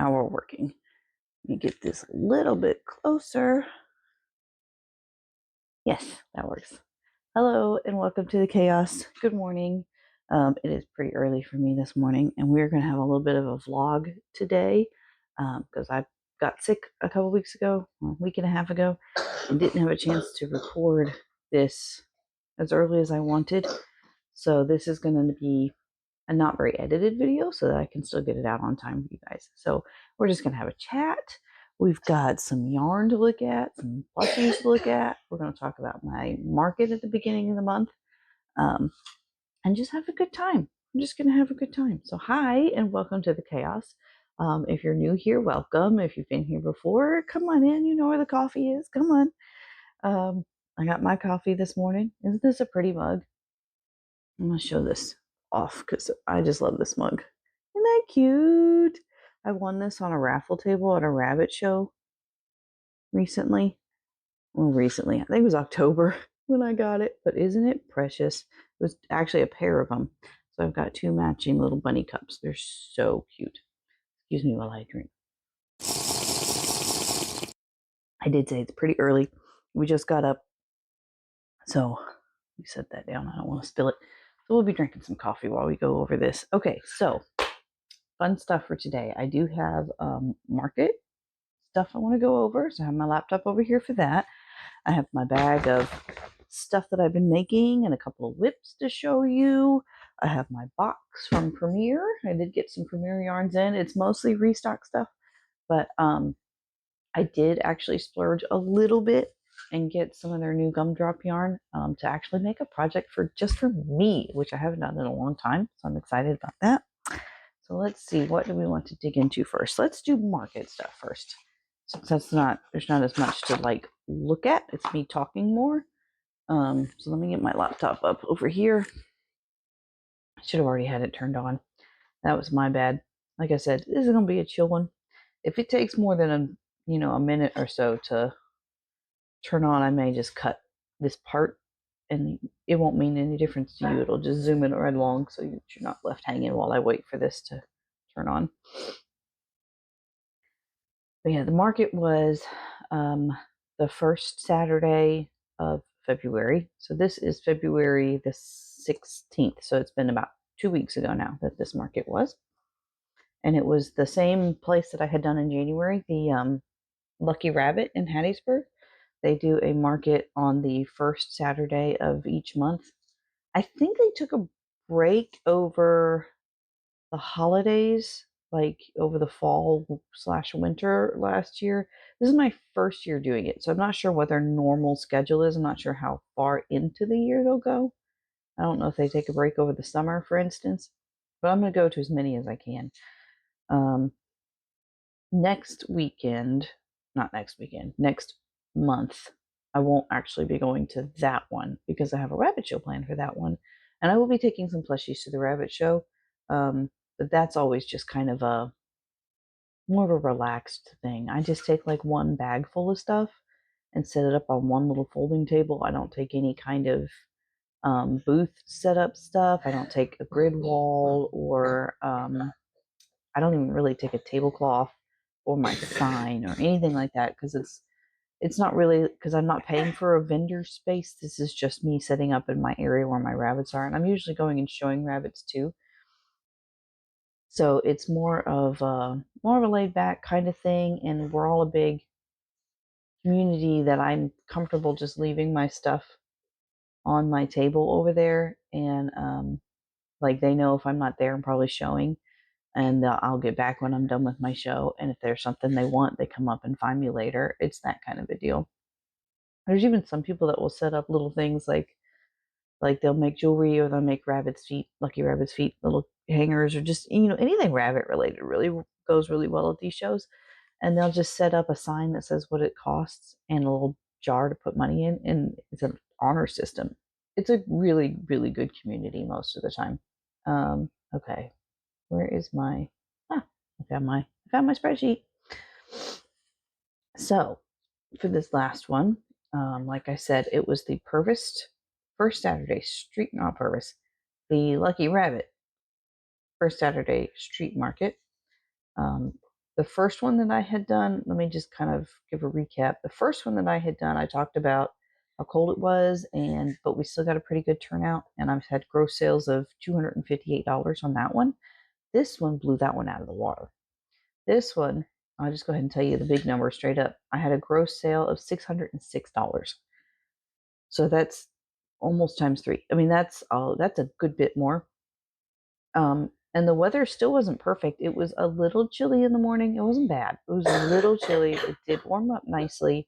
how we're working. Let me get this a little bit closer. Yes, that works. Hello and welcome to the chaos. Good morning. It is pretty early for me this morning, and we're going to have a little bit of a vlog today because I got sick a couple weeks ago, a week and a half ago, and didn't have a chance to record this as early as I wanted. So this is going to be a not very edited video so that I can still get it out on time for you guys. So we're just going to have a chat. We've got some yarn to look at, some plushies to look at. We're going to talk about my market at the beginning of the month and just have a good time. I'm just going to have a good time. So hi and welcome to the chaos. If you're new here, welcome. If you've been here before, come on in. You know where the coffee is. Come on. I got my coffee this morning. Isn't this a pretty mug? I'm going to show this off because I just love this mug. Isn't that cute? I won this on a raffle table at a rabbit show recently. Well, recently. I think it was October when I got it, but isn't it precious? It was actually a pair of them. So I've got two matching little bunny cups. They're so cute. Excuse me while I drink. I did say it's pretty early. We just got up. So we set that down. I don't want to spill it. So we'll be drinking some coffee while we go over this. Okay, so fun stuff for today. I do have market stuff I want to go over. So I have my laptop over here for that. I have my bag of stuff that I've been making and a couple of whips to show you. I have my box from Premier. I did get some Premier yarns in. It's mostly restock stuff, but I did actually splurge a little bit and get some of their new gumdrop yarn to actually make a project for just for me, which I haven't done in a long time. So I'm excited about that. So let's see, what do we want to dig into first? Let's do market stuff first. Since there's not as much to like look at. It's me talking more. So let me get my laptop up over here. I should have already had it turned on. That was my bad. Like I said, this is gonna be a chill one. If it takes more than a minute or so to turn on, I may just cut this part and it won't mean any difference to you. It'll just zoom it right along so you're not left hanging while I wait for this to turn on. But yeah, the market was the first Saturday of February. So this is February the 16th. So it's been about 2 weeks ago now that this market was. And it was the same place that I had done in January, the Lucky Rabbit in Hattiesburg. They do a market on the first Saturday of each month. I think they took a break over the holidays, like over the fall/winter last year. This is my first year doing it, so I'm not sure what their normal schedule is. I'm not sure how far into the year they'll go. I don't know if they take a break over the summer, for instance, but I'm going to go to as many as I can. Next month, I won't actually be going to that one because I have a rabbit show planned for that one. And I will be taking some plushies to the rabbit show. But that's always just kind of more of a relaxed thing. I just take like one bag full of stuff and set it up on one little folding table. I don't take any kind of booth setup stuff. I don't take a grid wall or I don't even really take a tablecloth or my sign or anything like that because it's not really because I'm not paying for a vendor space. This is just me setting up in my area where my rabbits are, and I'm usually going and showing rabbits too. So it's more of a laid back kind of thing, and we're all a big community that I'm comfortable just leaving my stuff on my table over there, and like they know if I'm not there, I'm probably showing, and I'll get back when I'm done with my show. And if there's something they want, they come up and find me later. It's that kind of a deal. There's even some people that will set up little things like they'll make jewelry or they'll make rabbit's feet, lucky rabbit's feet, little hangers, or just anything rabbit related really goes really well at these shows. And they'll just set up a sign that says what it costs and a little jar to put money in, and it's an honor system. It's a really, really good community most of the time. Okay, where is my? I found my spreadsheet. So for this last one, like I said, it was the first Saturday street, not Purvis, the Lucky Rabbit first Saturday street market. the first one that I had done, let me just kind of give a recap. The first one that I had done, I talked about how cold it was, but we still got a pretty good turnout, and I've had gross sales of $258 on that one. This one blew that one out of the water. This one, I'll just go ahead and tell you the big number straight up. I had a gross sale of $606. So that's almost times three. I mean, that's a good bit more. And the weather still wasn't perfect. It was a little chilly in the morning. It wasn't bad. It was a little chilly. It did warm up nicely,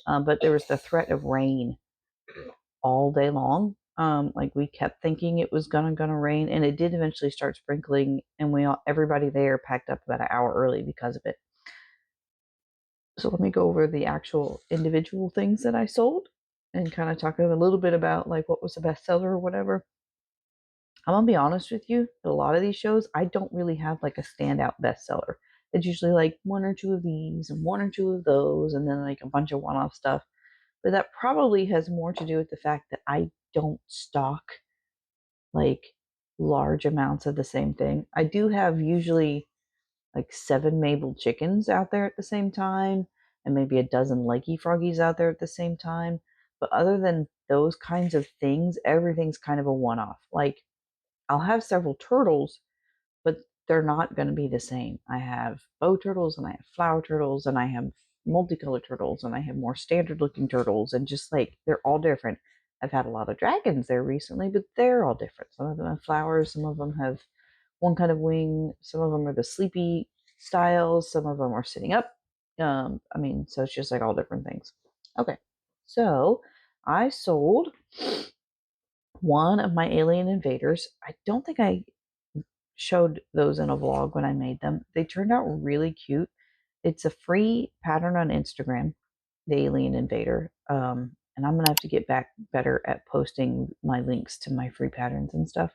but there was the threat of rain all day long. Like we kept thinking it was gonna rain, and it did eventually start sprinkling. And everybody there packed up about an hour early because of it. So let me go over the actual individual things that I sold, and kind of talk a little bit about like what was the bestseller or whatever. I'm gonna be honest with you, a lot of these shows, I don't really have like a standout bestseller. It's usually like one or two of these and one or two of those, and then like a bunch of one-off stuff. But that probably has more to do with the fact that I don't stock like large amounts of the same thing. I do have usually like 7 Mabel chickens out there at the same time, and maybe a dozen leggy froggies out there at the same time. But other than those kinds of things, everything's kind of a one-off. Like I'll have several turtles, but they're not going to be the same. I have bow turtles, and I have flower turtles, and I have multicolored turtles, and I have more standard looking turtles, and just like they're all different. I've had a lot of dragons there recently, but they're all different. Some of them have flowers, some of them have one kind of wing, some of them are the sleepy styles, some of them are sitting up. So it's just like all different things. Okay, so I sold one of my alien invaders. I don't think I showed those in a vlog when I made them. They turned out really cute. It's a free pattern on Instagram, the alien invader. And I'm gonna have to get back better at posting my links to my free patterns and stuff.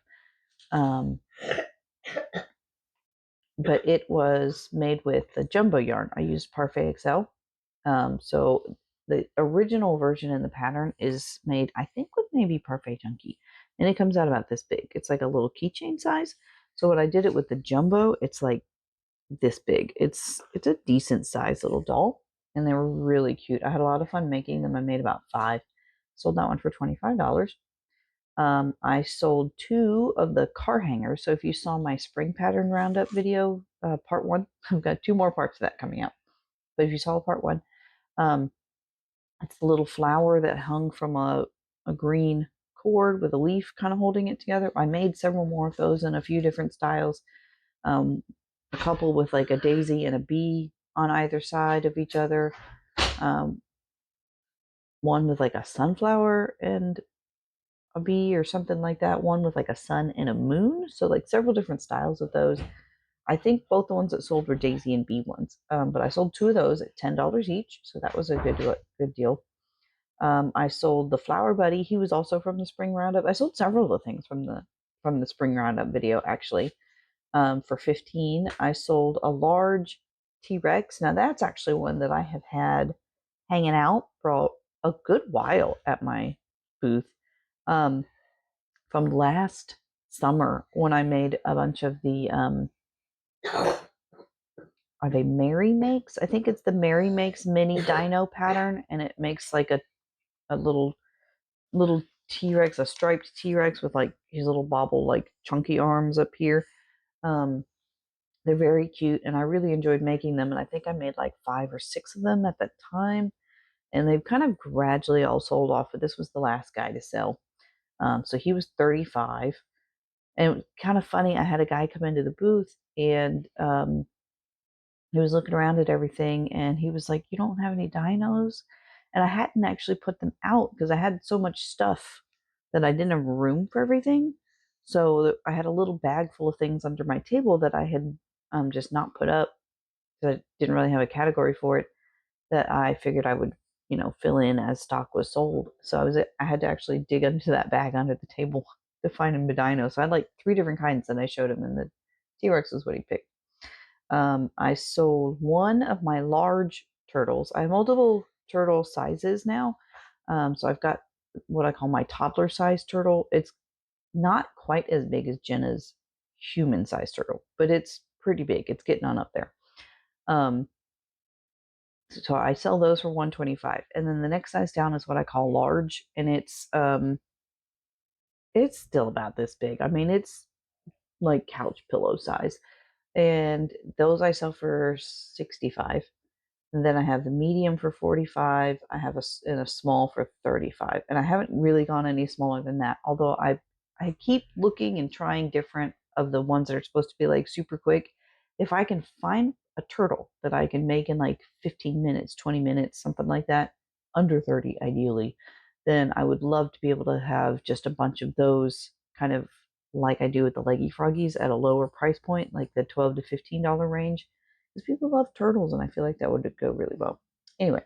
But it was made with the jumbo yarn. I used Parfait Excel. So the original version in the pattern is made, I think, with maybe Parfait Chunky, and it comes out about this big. It's like a little keychain size. So when I did it with the jumbo, it's like this big. It's a decent sized little doll, and they were really cute. I had a lot of fun making them. I made about 5. Sold that one for $25. I sold 2 of the car hangers. So if you saw my spring pattern roundup video, part 1, I've got 2 more parts of that coming out. But if you saw part 1, it's the little flower that hung from a green cord with a leaf kind of holding it together. I made several more of those in a few different styles. A couple with like a daisy and a bee on either side of each other. One with like a sunflower and a bee or something like that. One with like a sun and a moon. So like several different styles of those. I think both the ones that sold were daisy and bee ones. But I sold 2 of those at $10 each. So that was a good deal. I sold the flower buddy. He was also from the spring roundup. I sold several of the things from the spring roundup video actually. For 15. I sold a large T-Rex. Now that's actually one that I have had hanging out for a good while at my booth. From last summer when I made a bunch of the are they Mary Makes? I think it's the Mary Makes mini dino pattern, and it makes like a little T-Rex, a striped T-Rex with like his little bobble like chunky arms up here. They're very cute, and I really enjoyed making them, and I think I made like 5 or 6 of them at that time, and they've kind of gradually all sold off, but this was the last guy to sell. So he was 35, and it was kind of funny. I had a guy come into the booth, and he was looking around at everything, and he was like, "You don't have any dinos?" And I hadn't actually put them out because I had so much stuff that I didn't have room for everything. So I had a little bag full of things under my table that I had just not put up, because I didn't really have a category for it, that I figured I would, fill in as stock was sold. So I had to actually dig into that bag under the table to find him a dino. So I had like 3 different kinds that I showed him, and the T-Rex was what he picked. I sold one of my large turtles. I have multiple turtle sizes now. So I've got what I call my toddler size turtle. It's not quite as big as Jenna's human size turtle, but it's pretty big. It's getting on up there. So I sell those for $125, and then the next size down is what I call large, and it's still about this big. I mean, it's like couch pillow size, and those I sell for 65. And then I have the medium for 45. I have a small for 35, and I haven't really gone any smaller than that. Although I keep looking and trying different of the ones that are supposed to be like super quick. If I can find a turtle that I can make in like 15 minutes, 20 minutes, something like that, under 30 ideally, then I would love to be able to have just a bunch of those, kind of like I do with the leggy froggies, at a lower price point, like the $12 to $15 range, because people love turtles, and I feel like that would go really well. Anyway,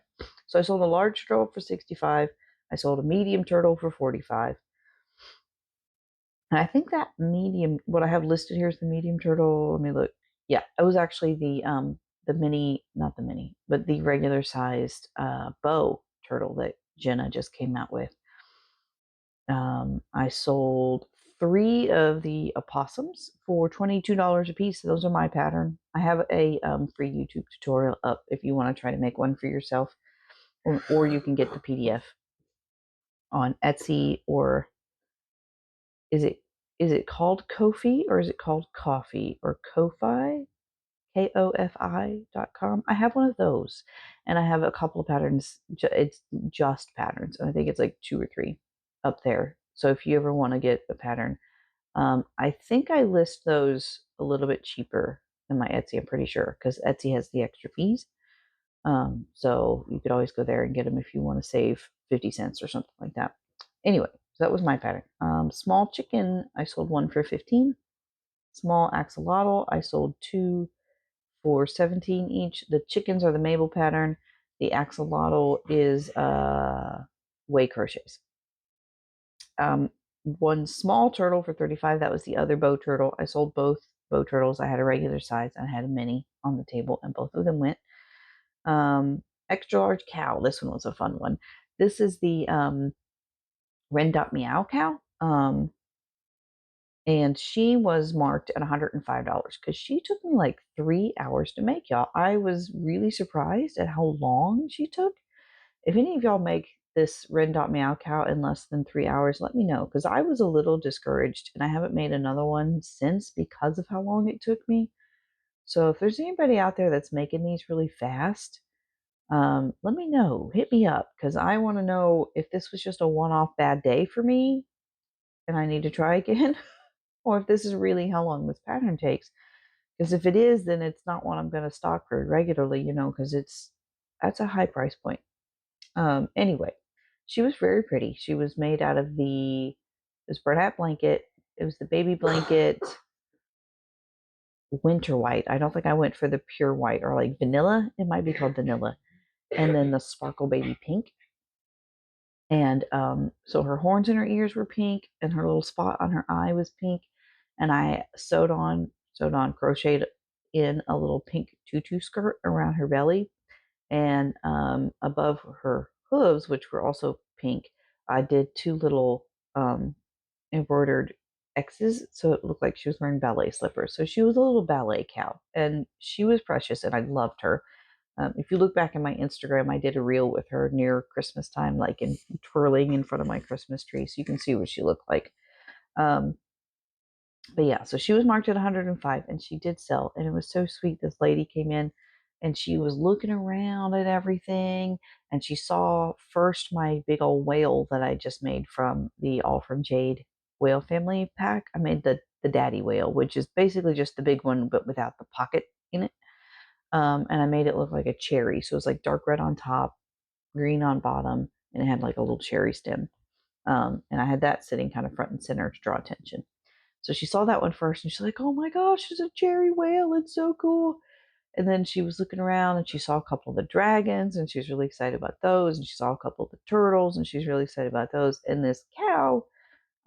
so I sold a large turtle for 65. I sold a medium turtle for 45. And I think that medium, what I have listed here is the medium turtle. Let me look. Yeah, it was actually the mini, not the mini, but the regular sized bow turtle that Jenna just came out with. I sold 3 of the opossums for $22 a piece. Those are my pattern. I have a free YouTube tutorial up if you want to try to make one for yourself, or you can get the PDF on Etsy, or is it called Ko-fi, or is it called Coffee, or Ko-fi? KOFI.com. I have one of those, and I have a couple of patterns. It's just patterns, and I think it's like 2 or 3 up there. So if you ever want to get a pattern, I think I list those a little bit cheaper than my Etsy. I'm pretty sure, because Etsy has the extra fees. So you could always go there and get them if you want to save 50 cents or something like that. Anyway, so that was my pattern. Small chicken, I sold 1 for 15. Small axolotl, I sold 2 for 17 each. The chickens are the Mabel pattern. The axolotl is way crochets. One small turtle for 35. That was the other bow turtle. I sold both bow turtles. I had a regular size and I had a mini on the table, and both of them went. Extra large cow. This one was a fun one. This is the Ren Dot Meow cow. And she was marked at $105 because she took me like 3 hours to make, y'all. I was really surprised at how long she took. If any of y'all make this Red Dot Meow Cow in less than 3 hours, let me know, because I was a little discouraged and I haven't made another one since because of how long it took me. So if there's anybody out there that's making these really fast, let me know. Hit me up, because I want to know if this was just a one-off bad day for me and I need to try again. Or if this is really how long this pattern takes. Because if it is, then it's not one I'm going to stock very regularly, because that's a high price point. Anyway, she was very pretty. She was made out of this Bernat blanket. It was the baby blanket, winter white. I don't think I went for the pure white, or like vanilla. It might be called vanilla. And then the sparkle baby pink. And so her horns and her ears were pink, and her little spot on her eye was pink. And I crocheted in a little pink tutu skirt around her belly. And above her hooves, which were also pink, I did 2 little embroidered X's, so it looked like she was wearing ballet slippers. So she was a little ballet cow, and she was precious, and I loved her. If you look back in my Instagram, I did a reel with her near Christmas time, like twirling in front of my Christmas tree, so you can see what she looked like. But yeah, so she was marked at 105, and she did sell, and it was so sweet. This lady came in, and she was looking around at everything, and she saw first my big old whale that I just made from the All From Jade whale family pack. I made the daddy whale, which is basically just the big one, but without the pocket in it. And I made it look like a cherry. So it was like dark red on top, green on bottom, and it had like a little cherry stem. And I had that sitting kind of front and center to draw attention. So she saw that one first, and she's like, "Oh my gosh, it's a cherry whale. It's so cool." And then she was looking around, and she saw a couple of the dragons, and she was really excited about those. And she saw a couple of the turtles, and she's really excited about those. And this cow,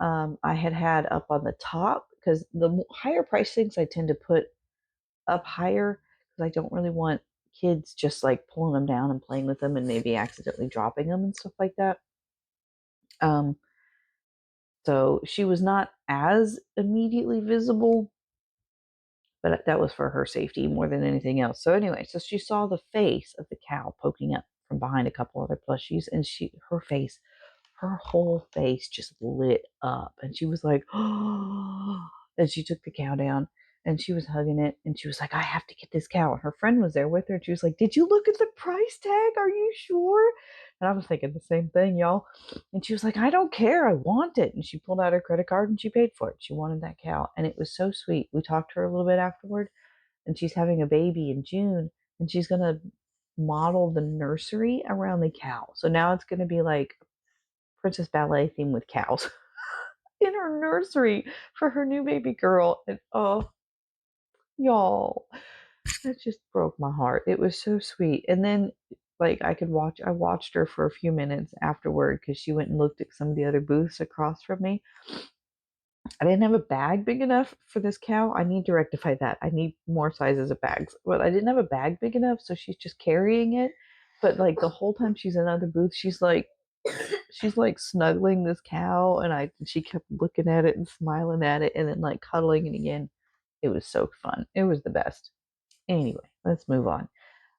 I had up on the top, because the higher price things I tend to put up higher, because I don't really want kids just like pulling them down and playing with them and maybe accidentally dropping them and stuff like that. Um, so she was not as immediately visible but that was for her safety more than anything else. So anyway, so she saw the face of the cow poking up from behind a couple other plushies, and her whole face just lit up, and she was like, oh, and she took the cow down and she was hugging it, and she was like, I have to get this cow. And her friend was there with her, and she was like, did you look at the price tag? Are you sure? And I was thinking the same thing, y'all. And she was like, I don't care, I want it. And she pulled out her credit card and she paid for it. She wanted that cow, and it was so sweet. We talked to her a little bit afterward, and she's having a baby in June, and she's gonna model the nursery around the cow. So now it's gonna be like Princess Ballet theme with cows in her nursery for her new baby girl. And oh, y'all, that just broke my heart. It was so sweet. And then, like, I watched her for a few minutes afterward because she went and looked at some of the other booths across from me. I didn't have a bag big enough for this cow. I need to rectify that. I need more sizes of bags. But I didn't have a bag big enough, so she's just carrying it. But like the whole time she's in other booths, she's like snuggling this cow, and she kept looking at it and smiling at it and then like cuddling it again. It was so fun. It was the best. Anyway, let's move on.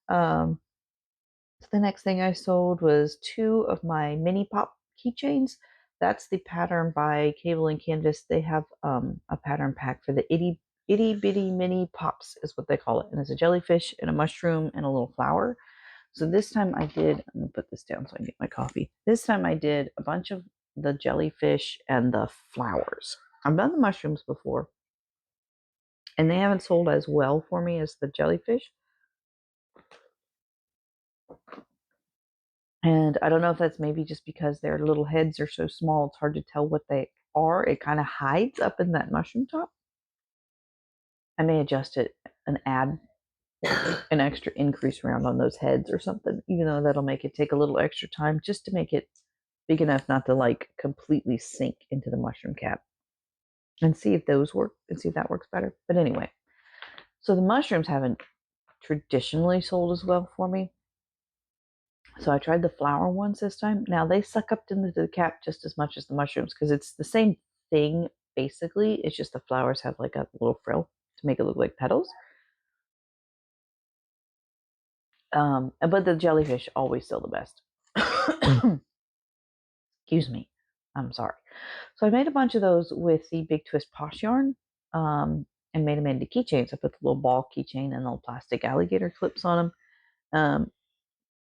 So the next thing I sold was 2 of my mini pop keychains. That's the pattern by Cable and Canvas. They have a pattern pack for the itty bitty mini pops is what they call it. And it's a jellyfish and a mushroom and a little flower. So this time I'm gonna put this down so I can get my coffee. This time I did a bunch of the jellyfish and the flowers. I've done the mushrooms before, and they haven't sold as well for me as the jellyfish. And I don't know if that's maybe just because their little heads are so small, it's hard to tell what they are. It kind of hides up in that mushroom top. I may adjust it and add an extra increase round on those heads or something, even though that'll make it take a little extra time just to make it big enough not to like completely sink into the mushroom cap, and see if those work and see if that works better. But anyway, so the mushrooms haven't traditionally sold as well for me. So I tried the flower ones this time. Now they suck up into the cap just as much as the mushrooms because it's the same thing basically. It's just the flowers have like a little frill to make it look like petals. But the jellyfish always still the best. Excuse me. I'm sorry. So I made a bunch of those with the Big Twist Posh yarn, and made them into keychains. I put the little ball keychain and little plastic alligator clips on them.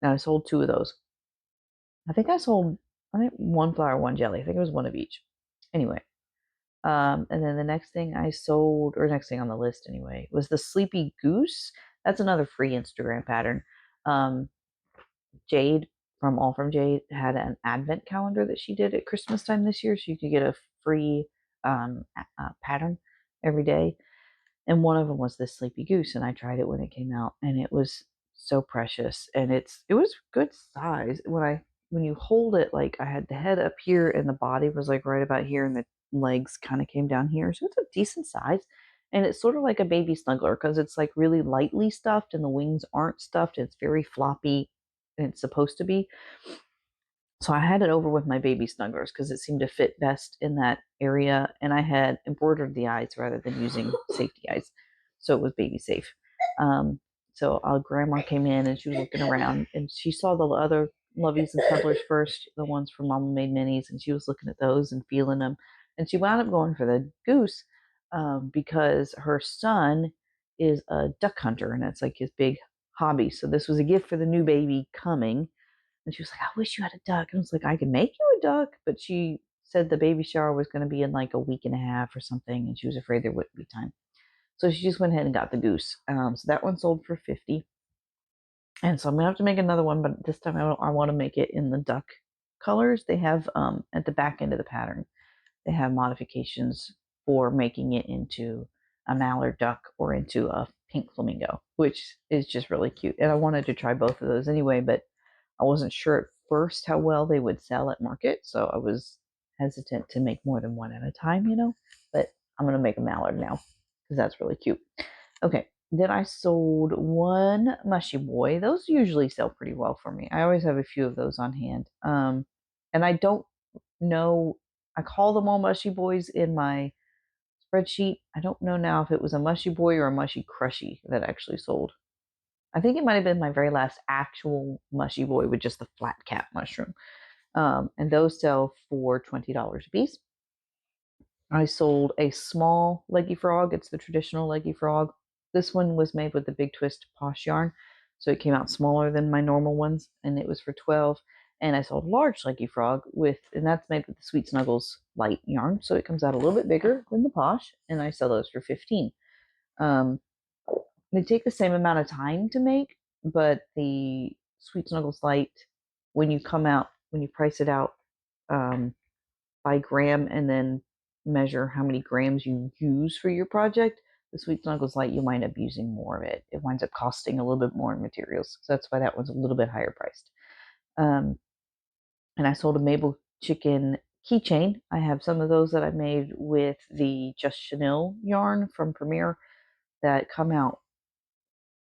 And I sold 2 of those. I think one flower, one jelly. I think it was one of each. Anyway, and then the next thing I sold, or next thing on the list anyway, was the Sleepy Goose. That's another free Instagram pattern. Jade from All From Jade had an advent calendar that she did at Christmas time this year, so you could get a free pattern every day. And one of them was this Sleepy Goose, and I tried it when it came out, and it was so precious, and it was good size. When you hold it, like I had the head up here, and the body was like right about here, and the legs kind of came down here, so it's a decent size. And it's sort of like a baby snuggler because it's like really lightly stuffed, and the wings aren't stuffed. It's very floppy, and it's supposed to be. So I had it over with my baby snugglers because it seemed to fit best in that area, and I had embroidered the eyes rather than using safety eyes, so it was baby safe. So grandma came in and she was looking around, and she saw the other lovies and snugglers first, the ones from Mama Made Minis, and she was looking at those and feeling them, and she wound up going for the goose because her son is a duck hunter, and that's like his big hobby. So this was a gift for the new baby coming. And she was like, I wish you had a duck. And I was like, I can make you a duck. But she said the baby shower was going to be in like a week and a half or something. And she was afraid there wouldn't be time. So she just went ahead and got the goose. So that one sold for $50. And so I'm going to have to make another one. But this time I want to make it in the duck colors. They have at the back end of the pattern, they have modifications for making it into a mallard duck or into a pink flamingo, which is just really cute. And I wanted to try both of those anyway, but I wasn't sure at first how well they would sell at market, so I was hesitant to make more than one at a time, but I'm going to make a mallard now because that's really cute. Okay, then I sold one mushy boy. Those usually sell pretty well for me. I always have a few of those on hand. And I don't know, I call them all mushy boys in my spreadsheet. I don't know now if it was a mushy boy or a mushy crushy that actually sold. I think it might have been my very last actual mushy boy with just the flat cap mushroom. And those sell for $20 a piece. I sold a small leggy frog. It's the traditional leggy frog. This one was made with the Big Twist Posh yarn, so it came out smaller than my normal ones, and it was for 12. And I sold a large leggy frog and that's made with the Sweet Snuggles light yarn, so it comes out a little bit bigger than the Posh, and I sell those for 15. Um, they take the same amount of time to make, but the Sweet Snuggles light, when you price it out, by gram and then measure how many grams you use for your project, the Sweet Snuggles Light, you wind up using more of it. It winds up costing a little bit more in materials. So that's why that one's a little bit higher priced. And I sold a Mabel Chicken keychain. I have some of those that I made with the Just Chanel yarn from Premier that come out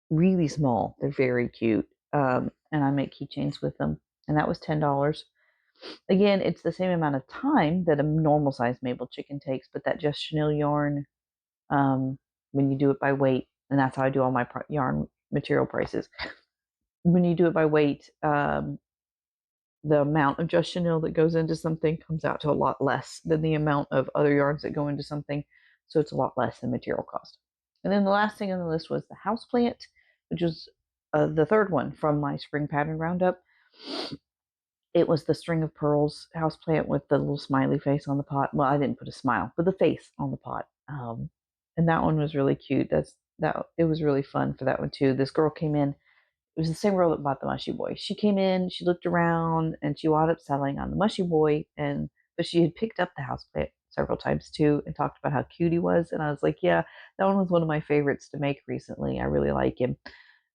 really small. They're very cute. And I make keychains with them. And that was $10. Again, it's the same amount of time that a normal sized Mabel chicken takes, but that Just Chanel yarn, when you do it by weight, and that's how I do all my yarn material prices. When you do it by weight, the amount of Just Chanel that goes into something comes out to a lot less than the amount of other yarns that go into something, so it's a lot less than material cost. And then the last thing on the list was the houseplant, which was the third one from my spring pattern roundup. It was the string of pearls houseplant with the little smiley face on the pot. Well, I didn't put a smile, but the face on the pot. And that one was really cute. It was really fun for that one too. This girl came in. It was the same girl that bought the mushy boy. She came in, she looked around, and she wound up settling on the mushy boy. But she had picked up the houseplant several times too, and talked about how cute he was. And I was like, yeah, that one was one of my favorites to make recently. I really like him.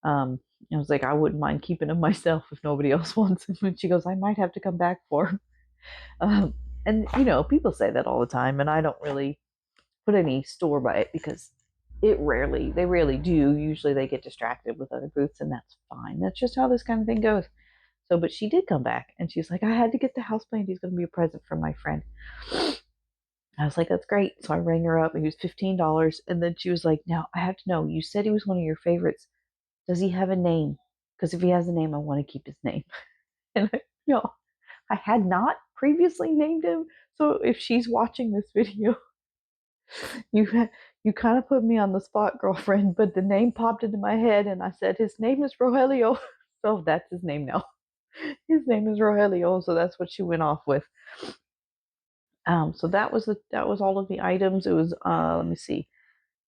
I was like, I wouldn't mind keeping him myself if nobody else wants him. And she goes, I might have to come back for him. And people say that all the time, and I don't really put any store by it because they rarely do. Usually they get distracted with other booths, and that's fine. That's just how this kind of thing goes. So, but she did come back, and she's like, I had to get the houseplant. He's going to be a present from my friend. I was like, that's great. So I rang her up, and he was $15. And then she was like, now I have to know, you said he was one of your favorites. Does he have a name? Because if he has a name, I want to keep his name. And I had not previously named him. So if she's watching this video, you kind of put me on the spot, girlfriend. But the name popped into my head, and I said his name is Rogelio. So that's his name now. His name is Rogelio. So that's what she went off with. So that was all of the items. It was let me see,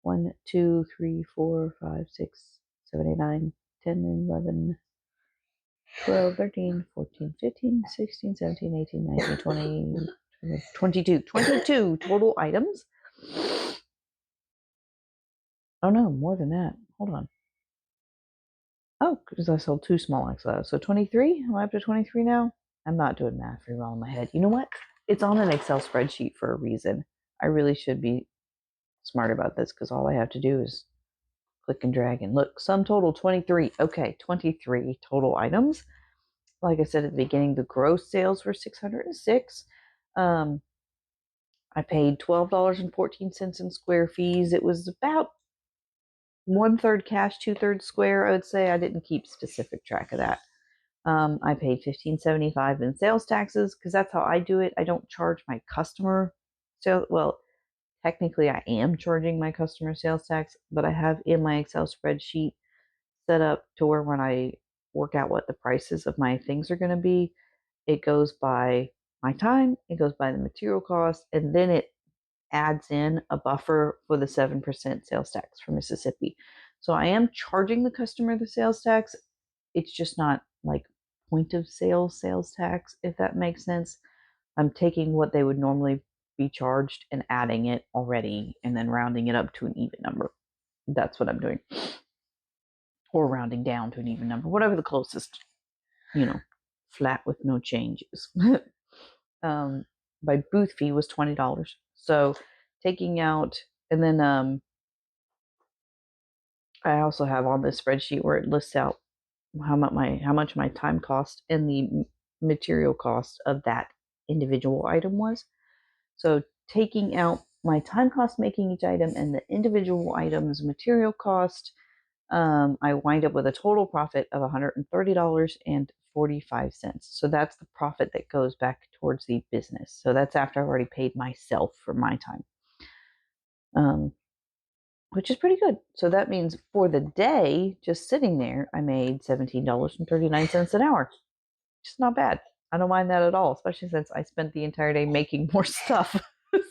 1, 2, 3, 4, 5, 6, 7, 8, 9, 10, 11, 12, 13, 14, 15, 16, 17, 18, 19, 20, 22 total items. Oh no, more than that. Hold on. Oh, because I sold 2 small XLs. So 23? Am I up to 23 now? I'm not doing math very well in my head. You know what? It's on an Excel spreadsheet for a reason. I really should be smart about this because all I have to do is click and drag and look. Sum total 23. Okay, 23 total items. Like I said at the beginning, the gross sales were $606. I paid $12.14 in square fees. It was about 1/3 cash, 2/3 square. I would say I didn't keep specific track of that. I paid $15.75 in sales taxes because that's how I do it. I don't charge my customer sales. Well, technically, I am charging my customer sales tax, but I have in my Excel spreadsheet set up to where when I work out what the prices of my things are going to be, it goes by my time, it goes by the material cost, and then it adds in a buffer for the 7% sales tax for Mississippi. So I am charging the customer the sales tax. It's just not like point of sales tax, if that makes sense. I'm taking what they would normally be charged and adding it already and then rounding it up to an even number. That's what I'm doing. Or rounding down to an even number, whatever the closest, flat with no changes. My booth fee was $20. So taking out, and then I also have on this spreadsheet where it lists out how much my time cost and the material cost of that individual item was. So taking out my time cost making each item and the individual items material cost, I wind up with a total profit of $130.45. So that's the profit that goes back towards the business. So that's after I've already paid myself for my time, which is pretty good. So that means for the day, just sitting there, I made $17.39 an hour. Just not bad. I don't mind that at all, especially since I spent the entire day making more stuff.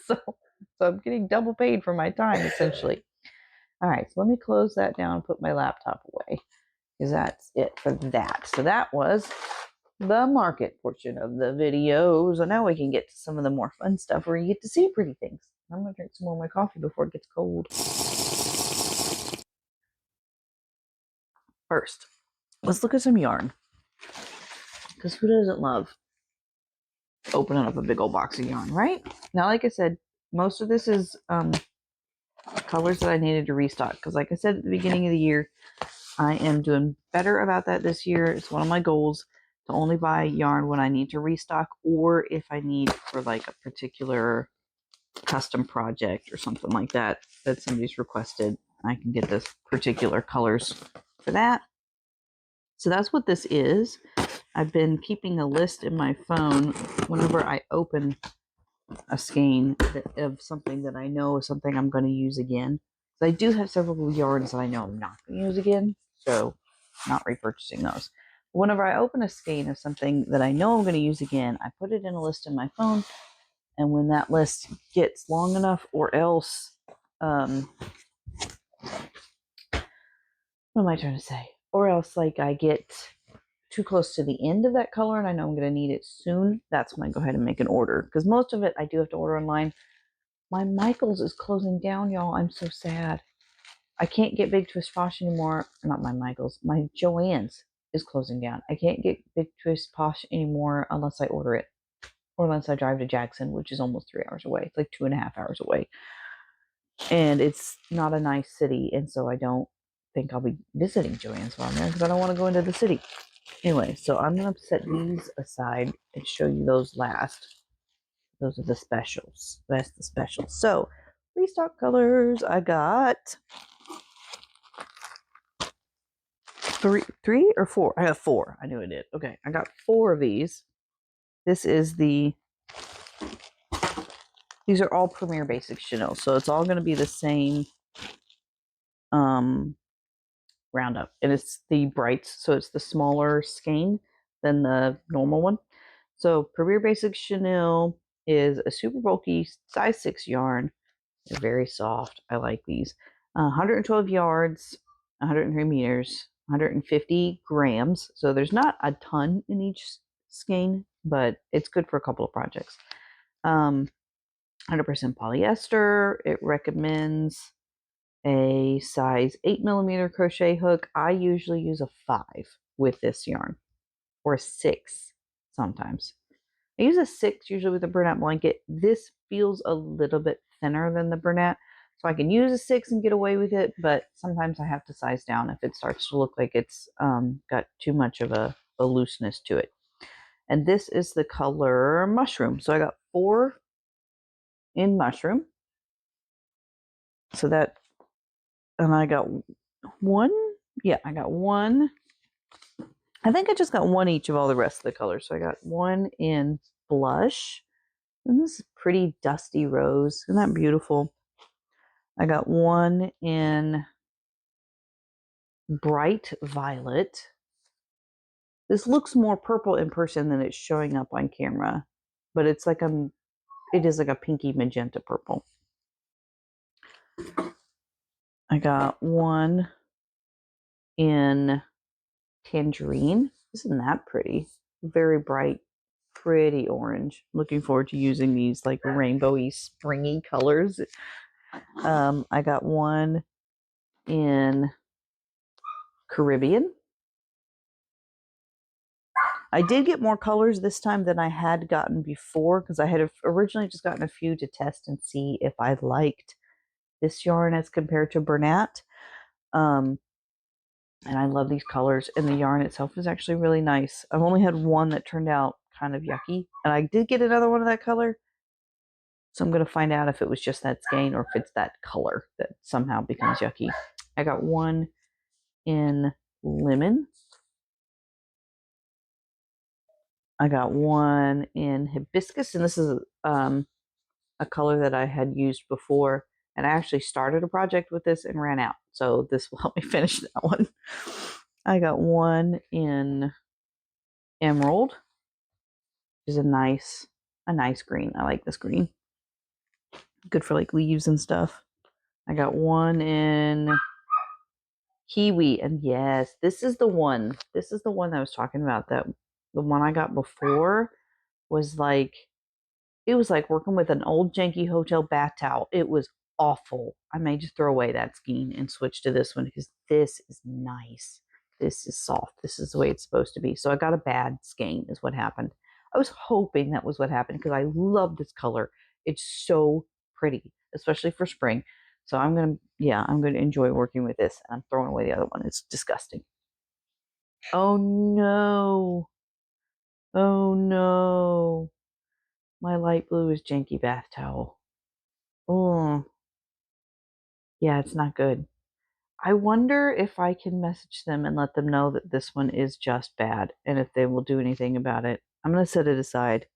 so, so I'm getting double paid for my time, essentially. All right, so let me close that down and put my laptop away, because that's it for that. So that was the market portion of the video. So now we can get to some of the more fun stuff where you get to see pretty things. I'm going to drink some more of my coffee before it gets cold. First, let's look at some yarn. Because who doesn't love opening up a big old box of yarn, right? Now, like I said, most of this is colors that I needed to restock. Because like I said at the beginning of the year, I am doing better about that this year. It's one of my goals to only buy yarn when I need to restock, or if I need for like a particular custom project or something like that somebody's requested. I can get this particular colors for that. So that's what this is. I've been keeping a list in my phone whenever I open a skein of something that I know is something I'm going to use again. So I do have several yarns that I know I'm not going to use again, so not repurchasing those. Whenever I open a skein of something that I know I'm going to use again, I put it in a list in my phone, and when that list gets long enough, or else, what am I trying to say? Or else, like, I get too close to the end of that color and I know I'm going to need it soon, that's when I go ahead and make an order. Because most of it I do have to order online. My Michaels is closing down, y'all. I'm so sad. I can't get Big Twist Posh anymore. Not my Michaels. My Joann's is closing down. I can't get Big Twist Posh anymore unless I order it. Or unless I drive to Jackson, which is almost 3 hours away. It's like 2.5 hours away. And it's not a nice city. And so I don't think I'll be visiting Joann's while I'm there because I don't want to go into the city. Anyway, so I'm going to set these aside and show you those last. Those are the specials. That's the specials. So, restock colors. I got three or four. I got four. I knew I did. Okay, I got four of these. These are all Premier Basic Chanel. So it's all going to be the same roundup. And it's the brights. So it's the smaller skein than the normal one. So Premier Basic Chanel is a super bulky size 6 yarn. They're very soft. I like these. 112 yards, 103 meters, 150 grams. So there's not a ton in each skein, but it's good for a couple of projects. 100% polyester. It recommends a size 8mm crochet hook. I usually use a 5 with this yarn, or a 6 sometimes. I use a 6 usually with a Bernat blanket. This feels a little bit thinner than the Bernat, so I can use a 6 and get away with it, but sometimes I have to size down if it starts to look like it's got too much of a looseness to it. And this is the color Mushroom. So I got 4 in Mushroom. So that, and I got 1. Yeah, I got 1. I think I just got 1 each of all the rest of the colors. So I got 1 in Blush. And this is pretty dusty rose. Isn't that beautiful? I got 1 in Bright Violet. This looks more purple in person than it's showing up on camera, but it is like a pinky magenta purple. I got 1 in Tangerine. Isn't that pretty? Very bright, pretty orange. Looking forward to using these like rainbowy, springy colors. I got 1 in Caribbean. I did get more colors this time than I had gotten before, because I had originally just gotten a few to test and see if I liked this yarn as compared to Bernat. And I love these colors, and the yarn itself is actually really nice. I've only had one that turned out kind of yucky, and I did get another one of that color, So I'm going to find out if it was just that skein or if it's that color that somehow becomes yucky. I got one in lemon. I got one in hibiscus, and this is a color that I had used before. And I actually started a project with this and ran out. So this will help me finish that one. I got one in emerald, which is a nice green. I like this green. Good for like leaves and stuff. I got one in kiwi, and yes, this is the one. This is the one I was talking about. That the one I got before was like, it was like working with an old janky hotel bath towel. It was awful. I may just throw away that skein and switch to this one because this is nice. This is soft. This is the way it's supposed to be. So I got a bad skein is what happened. I was hoping that was what happened because I love this color. It's so pretty, especially for spring. So I'm going to enjoy working with this. I'm throwing away the other one. It's disgusting. Oh no. Oh no. My light blue is janky bath towel. Oh, yeah, it's not good. I wonder if I can message them and let them know that this one is just bad and if they will do anything about it. I'm going to set it aside.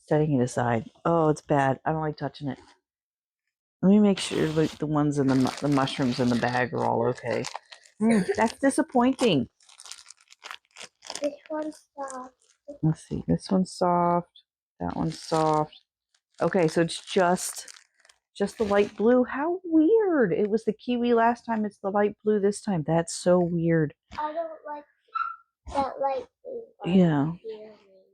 Setting it aside. Oh, it's bad. I don't like touching it. Let me make sure like the ones in the mushrooms in the bag are all okay. That's disappointing. This one's soft. Let's see. This one's soft. That one's soft. Okay, so it's just the light blue. How weird. It was the kiwi last time. It's the light blue this time. That's so weird. I don't like that light blue. Yeah.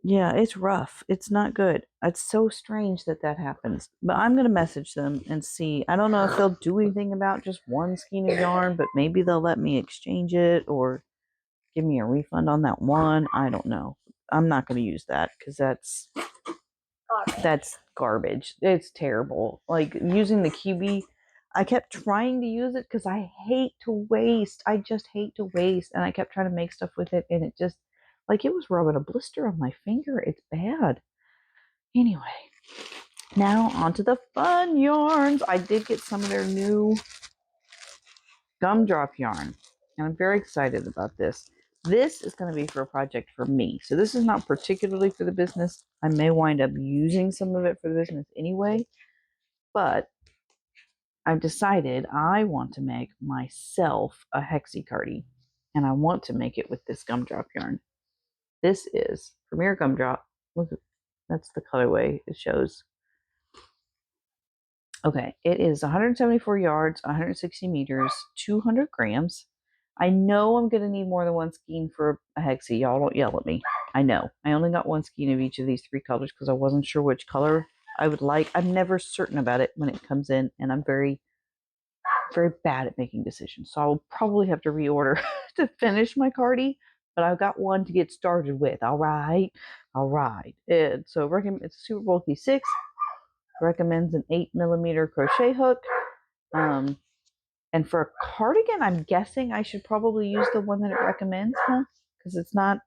Yeah, it's rough. It's not good. It's so strange that happens. But I'm going to message them and see. I don't know if they'll do anything about just one skein of yarn, but maybe they'll let me exchange it or give me a refund on that one. I don't know. I'm not going to use that because that's garbage. It's terrible. Like using the kiwi, I kept trying to use it because I hate to waste. I just hate to waste. And I kept trying to make stuff with it, and it just, like, it was rubbing a blister on my finger. It's bad. Anyway, now onto the fun yarns. I did get some of their new gumdrop yarn, and I'm very excited about this. This is going to be for a project for me. So this is not particularly for the business. I may wind up using some of it for the business anyway, but I've decided I want to make myself a hexie-cardi, and I want to make it with this gumdrop yarn. This is Premier Gumdrop. Look, that's the colorway it shows. Okay, it is 174 yards, 160 meters, 200 grams. I know I'm going to need more than one skein for a hexie. Y'all don't yell at me. I know. I only got one skein of each of these three colors because I wasn't sure which color I would like. I'm never certain about it when it comes in, and I'm very, very bad at making decisions. So I'll probably have to reorder to finish my cardi, but I've got one to get started with. All right. It's a super bulky 6. Recommends an 8mm crochet hook. And for a cardigan, I'm guessing I should probably use the one that it recommends, huh? Because it's not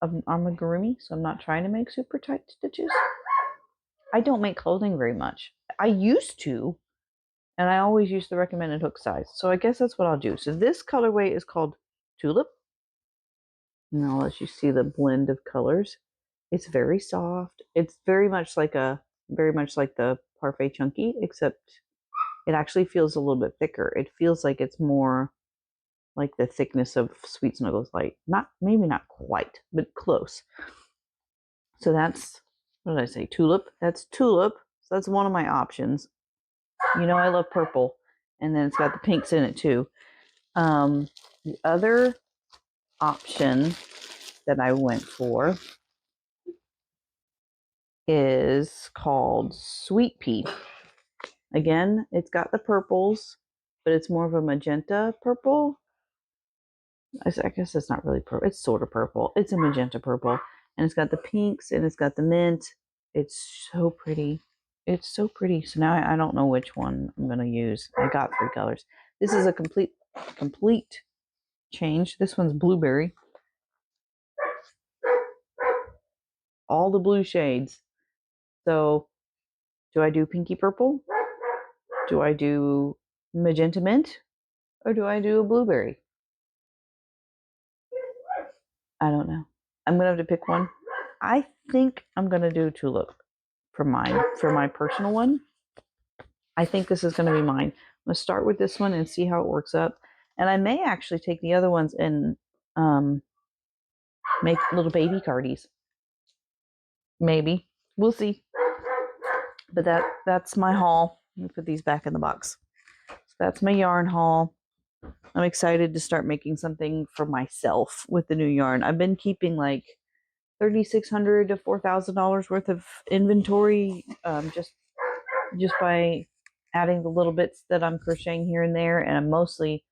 an amigurumi, so I'm not trying to make super tight stitches. I don't make clothing very much. I used to, and I always use the recommended hook size. So I guess that's what I'll do. So this colorway is called Tulip. And I'll let you see the blend of colors. It's very soft. It's very much like the Parfait Chunky, except it actually feels a little bit thicker. It feels like it's more like the thickness of Sweet Snuggles Light. Maybe not quite, but close. So that's, what did I say? Tulip. That's Tulip. So that's one of my options. You know I love purple, and then it's got the pinks in it too. The other option that I went for is called Sweet Pea. Again, it's got the purples, but it's more of a magenta purple. I guess it's not really purple. It's sort of purple. It's a magenta purple. And it's got the pinks and it's got the mint. It's so pretty. It's so pretty. So now I don't know which one I'm going to use. I got 3 colors. This is a complete change. This one's blueberry. all the blue shades. So do I do pinky purple? Do I do magenta mint? Or do I do a blueberry? I don't know. I'm going to have to pick one. I think I'm going to do tulip for my personal one. I think this is going to be mine. I'm going to start with this one and see how it works up. And I may actually take the other ones and make little baby cardies. Maybe. We'll see. But that's my haul. Let me put these back in the box. So that's my yarn haul. I'm excited to start making something for myself with the new yarn. I've been keeping like $3,600 to $4,000 worth of inventory, just by adding the little bits that I'm crocheting here and there. And I'm mostly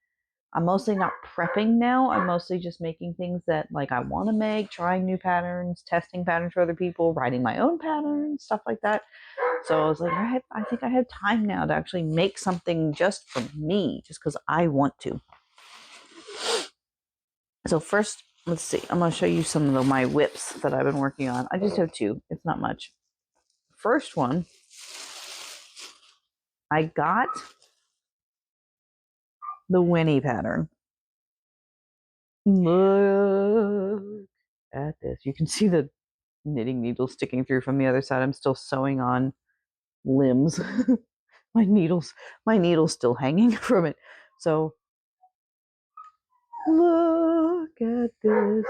not prepping now. I'm mostly just making things that like I want to make, trying new patterns, testing patterns for other people, writing my own patterns, stuff like that. So I was like, I think I have time now to actually make something just for me, just because I want to. So first, let's see. I'm going to show you some of my whips that I've been working on. I just have two. It's not much. First one, I got the Winnie pattern. Look at this. You can see the knitting needle sticking through from the other side. I'm still sewing on limbs. my needle's still hanging from it. So look at this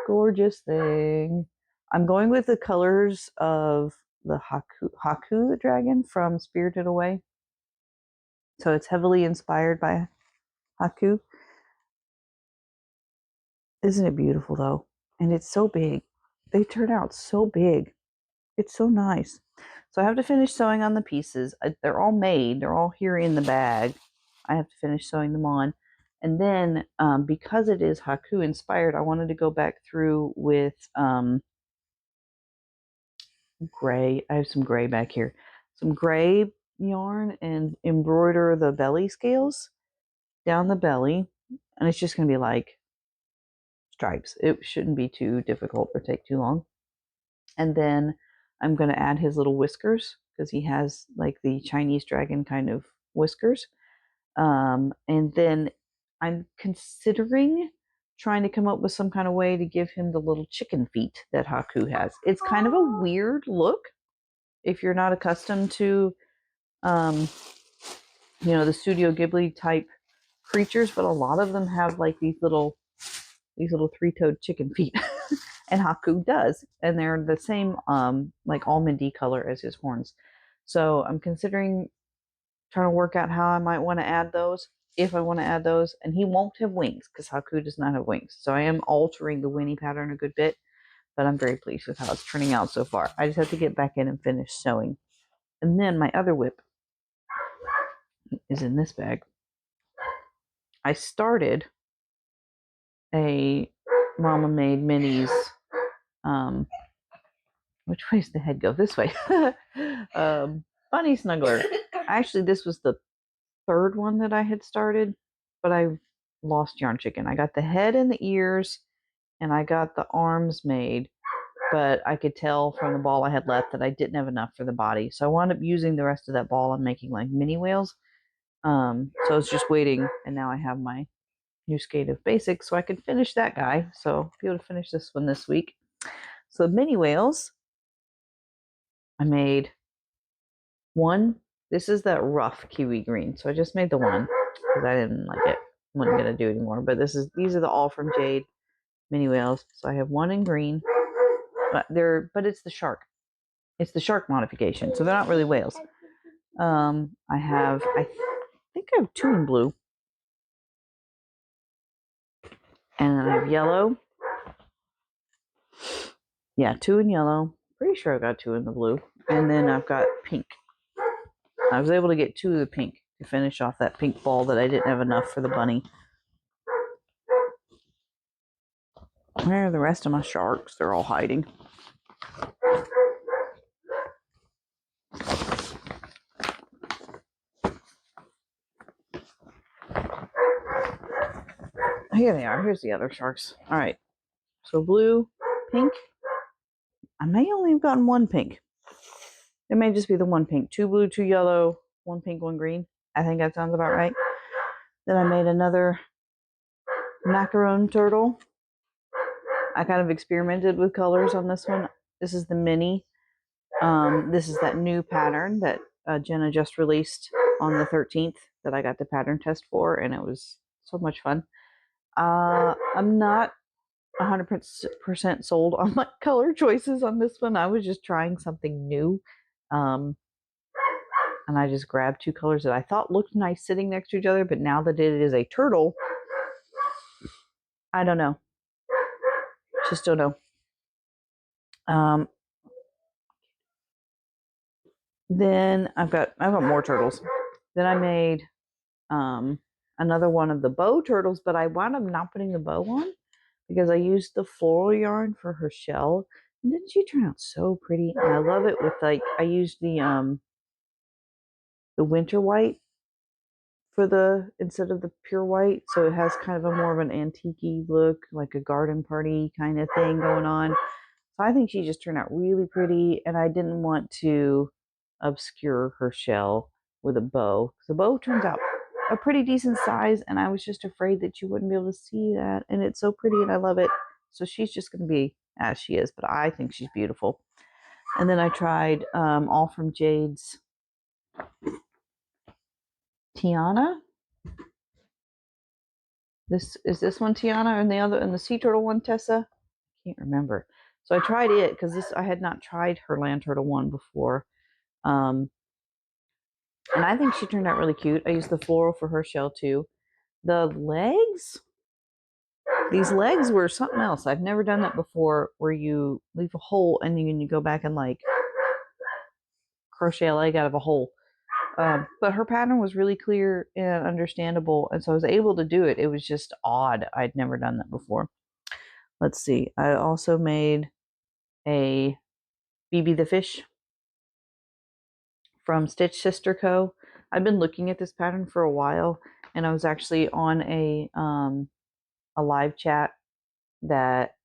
gorgeous thing. I'm going with the colors of the Haku dragon from Spirited Away. So it's heavily inspired by Haku. Isn't it beautiful though? And it's so big. They turn out so big. It's so nice. So I have to finish sewing on the pieces. They're all made. They're all here in the bag. I have to finish sewing them on. And then because it is Haku inspired, I wanted to go back through with gray. I have some gray back here. Some gray yarn and embroider the belly scales down the belly. And it's just going to be like stripes. It shouldn't be too difficult or take too long. And then I'm going to add his little whiskers because he has like the Chinese dragon kind of whiskers. And then I'm considering trying to come up with some kind of way to give him the little chicken feet that Haku has. It's kind of a weird look if you're not accustomed to, the Studio Ghibli type creatures, but a lot of them have like these little three-toed chicken feet. And Haku does, and they're the same like almondy color as his horns. So I'm considering trying to work out how I might want to add those, if I want to add those. And he won't have wings because Haku does not have wings. So I am altering the Winnie pattern a good bit, but I'm very pleased with how it's turning out so far. I just have to get back in and finish sewing. And then my other whip is in this bag. I started a Mama Made Minis. Which way does the head go? This way. Bunny Snuggler. Actually, this was the third one that I had started, but I lost Yarn Chicken. I got the head and the ears, and I got the arms made, but I could tell from the ball I had left that I didn't have enough for the body. So I wound up using the rest of that ball and making like mini whales. So I was just waiting, and now I have my new skate of basics, so I can finish that guy. So I'll be able to finish this one this week. So mini whales, I made one. This is that rough kiwi green. So I just made the one because I didn't like it. Wasn't gonna do anymore. But these are the all from Jade mini whales. So I have one in green. But it's the shark. It's the shark modification. So they're not really whales. I think I have two in blue. And then I have yellow. Yeah, two in yellow. Pretty sure I got two in the blue. And then I've got pink. I was able to get two of the pink to finish off that pink ball that I didn't have enough for the bunny. Where are the rest of my sharks? They're all hiding. Here they are. Here's the other sharks. All right. So blue, pink. I may only have gotten one pink. It may just be the one pink. 2 blue, 2 yellow, 1 pink, 1 green. I think that sounds about right. Then I made another macaron turtle. I kind of experimented with colors on this one. This is the mini. This is that new pattern that Jenna just released on the 13th that I got the pattern test for, and it was so much fun. I'm not 100% sold on my color choices on this one. I was just trying something new. And I just grabbed 2 colors that I thought looked nice sitting next to each other, but now that it is a turtle, I don't know. Just don't know. Then I've got more turtles. Then I made another one of the bow turtles, but I wound up not putting the bow on because I used the floral yarn for her shell. And didn't she turn out so pretty? And I love it with I used the winter white for instead of the pure white, so it has kind of a more of an antique look, like a garden party kind of thing going on. So I think she just turned out really pretty, and I didn't want to obscure her shell with a bow. The bow turns out a pretty decent size, and I was just afraid that you wouldn't be able to see that, and it's so pretty and I love it. So she's just going to be as she is, but I think she's beautiful. And then I tried All From Jade's Tiana. This one Tiana, and the sea turtle one Tessa. I can't remember. So I tried it because I had not tried her land turtle one before, and I think she turned out really cute. I used the floral for her shell too. The legs, these legs were something else. I've never done that before, where you leave a hole and then you go back and crochet a leg out of a hole. But her pattern was really clear and understandable, and so I was able to do it. It was just odd. I'd never done that before. Let's see. I also made a BB the Fish from Stitch Sister Co. I've been looking at this pattern for a while, and I was actually on a live chat that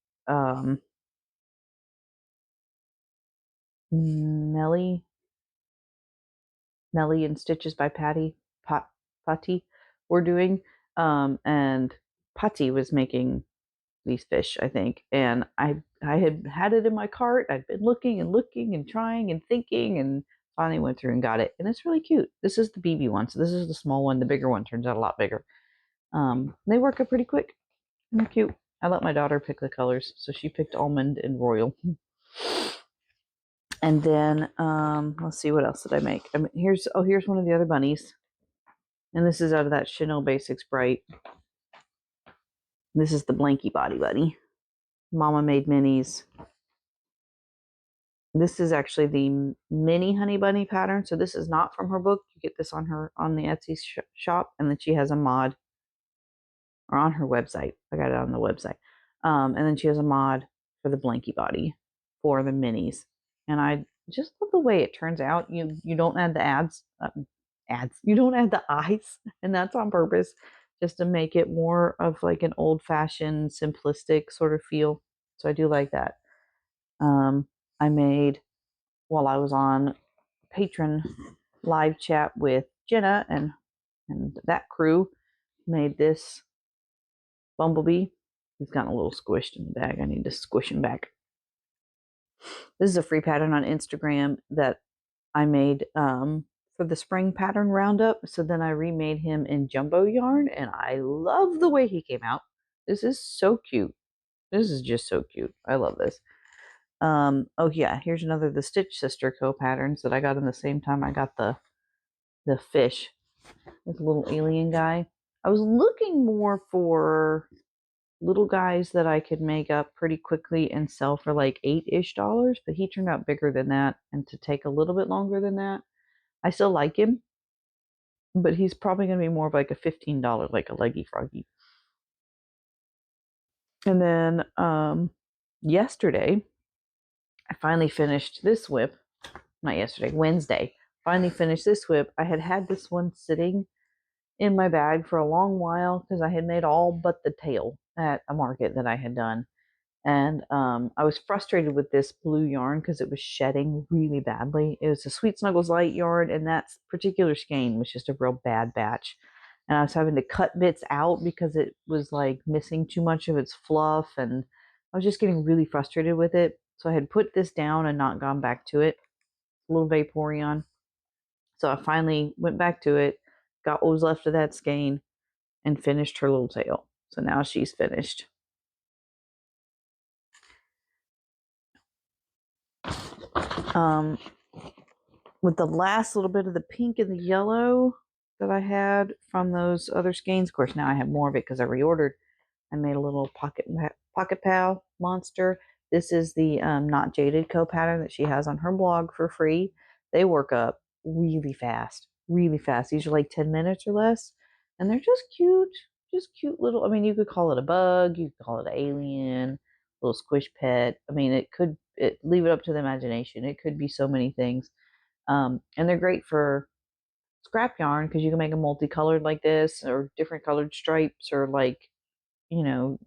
Melly and Stitches by Patty were doing, and Patty was making these fish, I think, and I had it in my cart. I'd been looking and trying and thinking, and finally went through and got it, and it's really cute. This is the BB one, so this is the small one. The bigger one turns out a lot bigger. They work up pretty quick, and they're cute. I let my daughter pick the colors, so she picked almond and royal. And then let's see, what else did I make? Here's one of the other bunnies, and this is out of that Chanel Basics Bright. This is the Blanky Body Bunny. Mama made minis. This is actually the mini Honey Bunny pattern, so this is not from her book. You get this on the Etsy shop, and then she has a mod, or on her website. I got it on the website, and then she has a mod for the Blanky Body for the minis, and I just love the way it turns out. You don't add the ads. You don't add the eyes, and that's on purpose, just to make it more of like an old-fashioned, simplistic sort of feel. So I do like that. I made, while I was on Patreon live chat with Jenna and that crew, made this bumblebee. He's gotten a little squished in the bag. I need to squish him back. This is a free pattern on Instagram that I made for the spring pattern roundup. So then I remade him in jumbo yarn, and I love the way he came out. This is so cute. This is just so cute. I love this. Oh yeah, here's another of the Stitch Sister Co patterns that I got in the same time I got the fish. This little alien guy. I was looking more for little guys that I could make up pretty quickly and sell for like $8-ish, but he turned out bigger than that and to take a little bit longer than that. I still like him, but he's probably going to be more of like a $15, like a leggy froggy. And then yesterday, I finally finished this whip. Not yesterday, Wednesday. Finally finished this whip. I had this one sitting in my bag for a long while because I had made all but the tail at a market that I had done. And I was frustrated with this blue yarn because it was shedding really badly. It was a Sweet Snuggles Light yarn, and that particular skein was just a real bad batch. And I was having to cut bits out because it was like missing too much of its fluff, and I was just getting really frustrated with it. So I had put this down and not gone back to it. A little Vaporeon. So I finally went back to it, got what was left of that skein, and finished her little tail. So now she's finished. Um, with the last little bit of the pink and the yellow that I had from those other skeins. Of course, now I have more of it because I reordered. I made a little pocket pal monster. This is the Not Jaded Co pattern that she has on her blog for free. They work up really fast, really fast. These are like 10 minutes or less, and they're just cute little. I mean, you could call it a bug, you could call it an alien, little squish pet. I mean, leave it up to the imagination. It could be so many things. And they're great for scrap yarn because you can make them multicolored like this or different colored stripes or like, you know,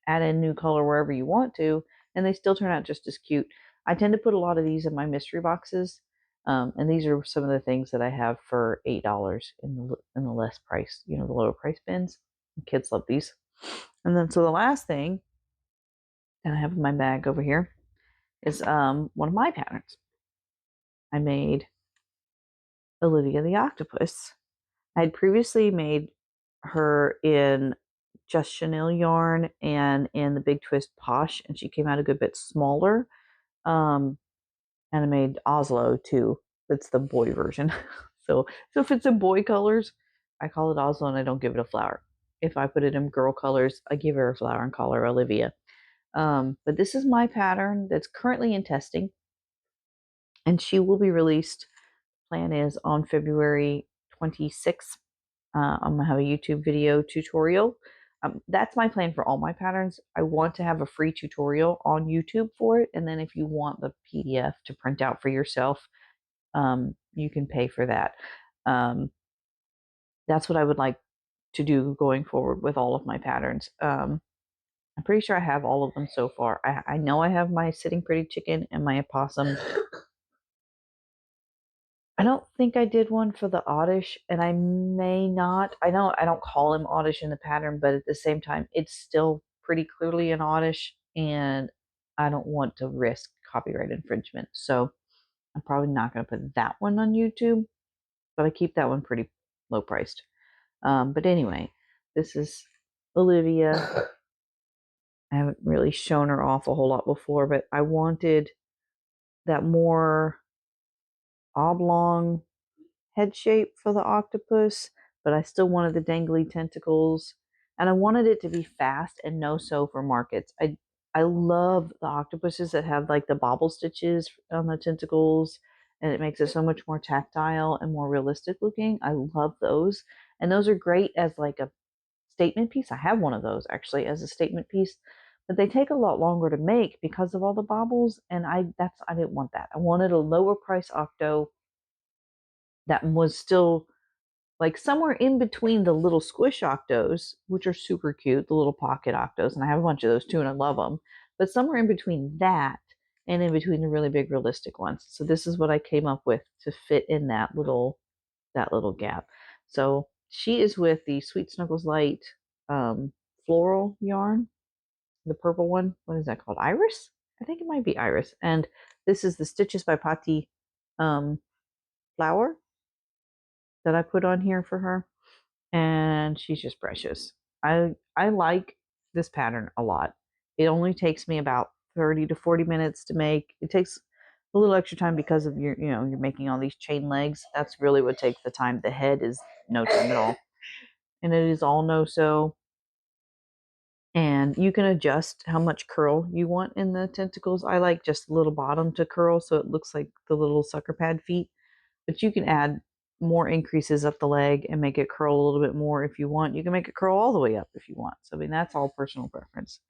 add in new color wherever you want to. And they still turn out just as cute. I tend to put a lot of these in my mystery boxes. And these are some of the things that I have for $8 in the less price, the lower price bins. Kids love these. And then so the last thing that I have in my bag over here is one of my patterns. I made Olivia the Octopus. I had previously made her in just chenille yarn and in the Big Twist Posh, and she came out a good bit smaller. And I made Oslo too. That's the boy version. so if it's in boy colors, I call it Oslo and I don't give it a flower. If I put it in girl colors, I give her a flower and call her Olivia. But this is my pattern that's currently in testing, and she will be released. Plan is on February 26th. I'm gonna have a YouTube video tutorial. That's my plan for all my patterns. I want to have a free tutorial on YouTube for it, and then if you want the PDF to print out for yourself, you can pay for that. That's what I would like to do going forward with all of my patterns. I'm pretty sure I have all of them so far. I know I have my Sitting Pretty Chicken and my opossum. I don't think I did one for the Oddish, and I may not. I know I don't call him Oddish in the pattern, but at the same time, it's still pretty clearly an Oddish, and I don't want to risk copyright infringement. So I'm probably not going to put that one on YouTube, but I keep that one pretty low priced. But anyway, this is Olivia. I haven't really shown her off a whole lot before, but I wanted that more oblong head shape for the octopus, but I still wanted the dangly tentacles, and I wanted it to be fast and no sew for markets. I love the octopuses that have like the bobble stitches on the tentacles, and it makes it so much more tactile and more realistic looking. I love those, and those are great as like a statement piece. I have one of those actually as a statement piece, but they take a lot longer to make because of all the bobbles, and I didn't want that. I wanted a lower price octo that was still like somewhere in between the little squish octos, which are super cute, the little pocket octos, and I have a bunch of those too, and I love them. But somewhere in between that and in between the really big realistic ones. So this is what I came up with to fit in that little gap. So she is with the Sweet Snuggles Light floral yarn, the purple one. What is that called? Iris? I think it might be Iris. And this is the Stitches by Patti flower that I put on here for her, and she's just precious. I like this pattern a lot. It only takes me about 30 to 40 minutes to make. It takes a little extra time because of you're making all these chain legs. That's really what takes the time. The head is no time at all. And it is all no sew. And you can adjust how much curl you want in the tentacles. I like just a little bottom to curl so it looks like the little sucker pad feet. But you can add more increases up the leg and make it curl a little bit more if you want. You can make it curl all the way up if you want. So, I mean, that's all personal preference.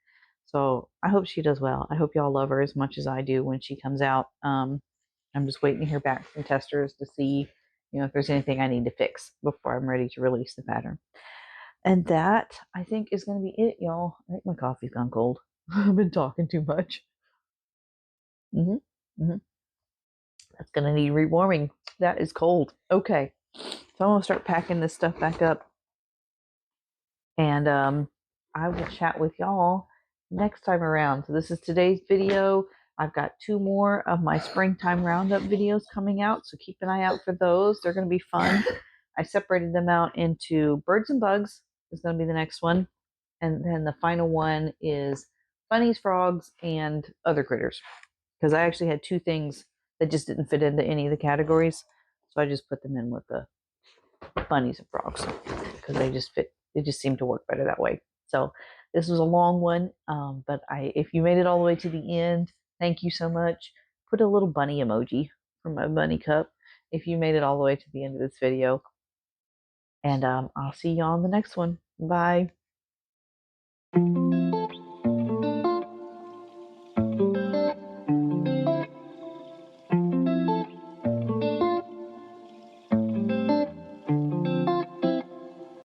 So, I hope she does well. I hope y'all love her as much as I do when she comes out. I'm just waiting to hear back from testers to see, if there's anything I need to fix before I'm ready to release the pattern. And that, I think, is going to be it, y'all. I think my coffee's gone cold. I've been talking too much. hmm hmm That's gonna need rewarming. That is cold. Okay, so I'm gonna start packing this stuff back up, and I will chat with y'all next time around. So this is today's video. I've got 2 more of my springtime roundup videos coming out, so keep an eye out for those. They're going to be fun. I separated them out into birds and bugs is going to be the next one, and then the final one is bunnies, frogs, and other critters. Because I actually had 2 things that just didn't fit into any of the categories, so I just put them in with the bunnies and frogs because they just fit. They just seem to work better that way. So this was a long one, but if you made it all the way to the end, thank you so much. Put a little bunny emoji from my bunny cup if you made it all the way to the end of this video. And I'll see you on the next one. Bye.